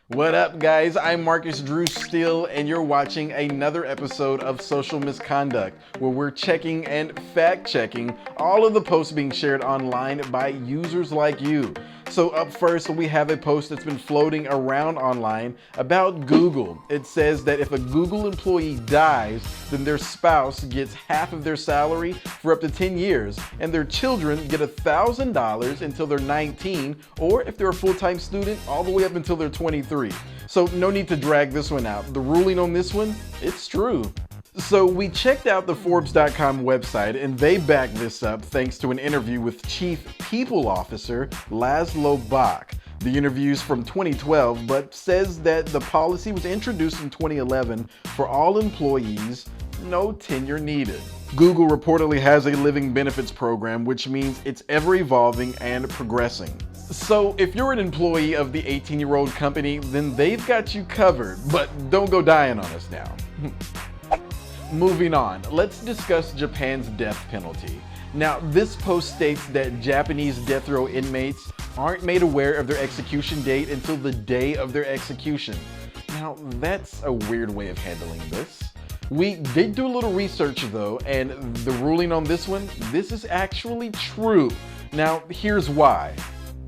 What up, guys? I'm Marcus Drew Steele, and you're watching another episode of Social Misconduct, where we're checking and fact-checking all of the posts being shared online by users like you. So up first, we have a post that's been floating around online about Google. It says that if a Google employee dies, then their spouse gets half of their salary for up to 10 years, and their children get $1,000 until they're 19, or if they're a full-time student, all the way up until they're 23. So no need to drag this one out. The ruling on this one, it's true. So we checked out the Forbes.com website, and they back this up thanks to an interview with Chief People Officer Laszlo Bock. The interview's from 2012, but says that the policy was introduced in 2011 for all employees, no tenure needed. Google reportedly has a living benefits program, which means it's ever evolving and progressing. So if you're an employee of the 18-year-old company, then they've got you covered, but don't go dying on us now. Moving on, let's discuss Japan's death penalty. Now, this post states that Japanese death row inmates aren't made aware of their execution date until the day of their execution. Now, that's a weird way of handling this. We did do a little research though, and the ruling on this one, this is actually true. Now, here's why.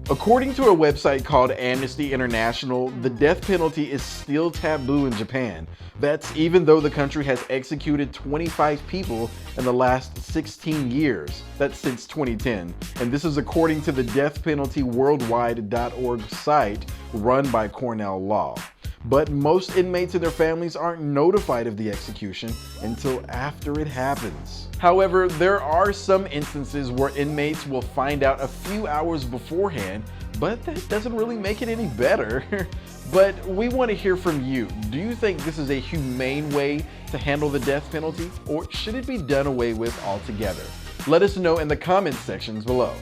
According to a website called Amnesty International, the death penalty is still taboo in Japan. That's even though the country has executed 25 people in the last 16 years. That's since 2010. And this is according to the deathpenaltyworldwide.org site run by Cornell Law. But most inmates and their families aren't notified of the execution until after it happens. However, there are some instances where inmates will find out a few hours beforehand, but that doesn't really make it any better. But we want to hear from you. Do you think this is a humane way to handle the death penalty, or should it be done away with altogether? Let us know in the comments sections below.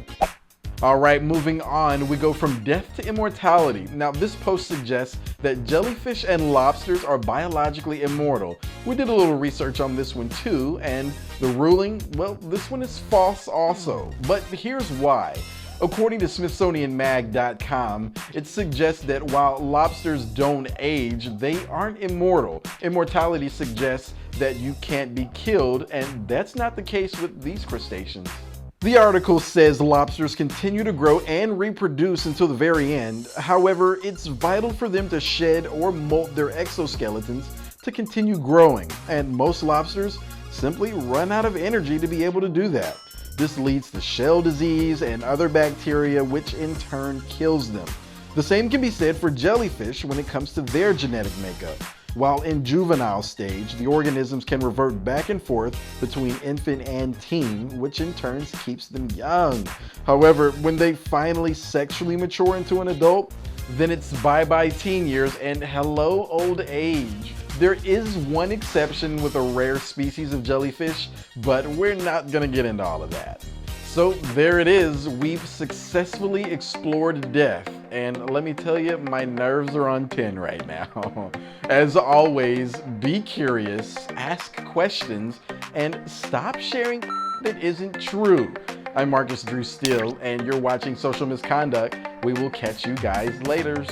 All right, moving on, we go from death to immortality. Now, this post suggests that jellyfish and lobsters are biologically immortal. We did a little research on this one too, and the ruling, well, this one is false also. But here's why. According to SmithsonianMag.com, it suggests that while lobsters don't age, they aren't immortal. Immortality suggests that you can't be killed, and that's not the case with these crustaceans. The article says lobsters continue to grow and reproduce until the very end. However, it's vital for them to shed or molt their exoskeletons to continue growing, and most lobsters simply run out of energy to be able to do that. This leads to shell disease and other bacteria, which in turn kills them. The same can be said for jellyfish when it comes to their genetic makeup. While in juvenile stage, the organisms can revert back and forth between infant and teen, which in turn keeps them young. However, when they finally sexually mature into an adult, then it's bye-bye teen years and hello old age. There is one exception with a rare species of jellyfish, but we're not gonna get into all of that. So there it is, we've successfully explored death, and let me tell you, my nerves are on 10 right now. As always, be curious, ask questions, and stop sharing that isn't true. I'm Marcus Drew Steele, and you're watching Social Misconduct. We will catch you guys later.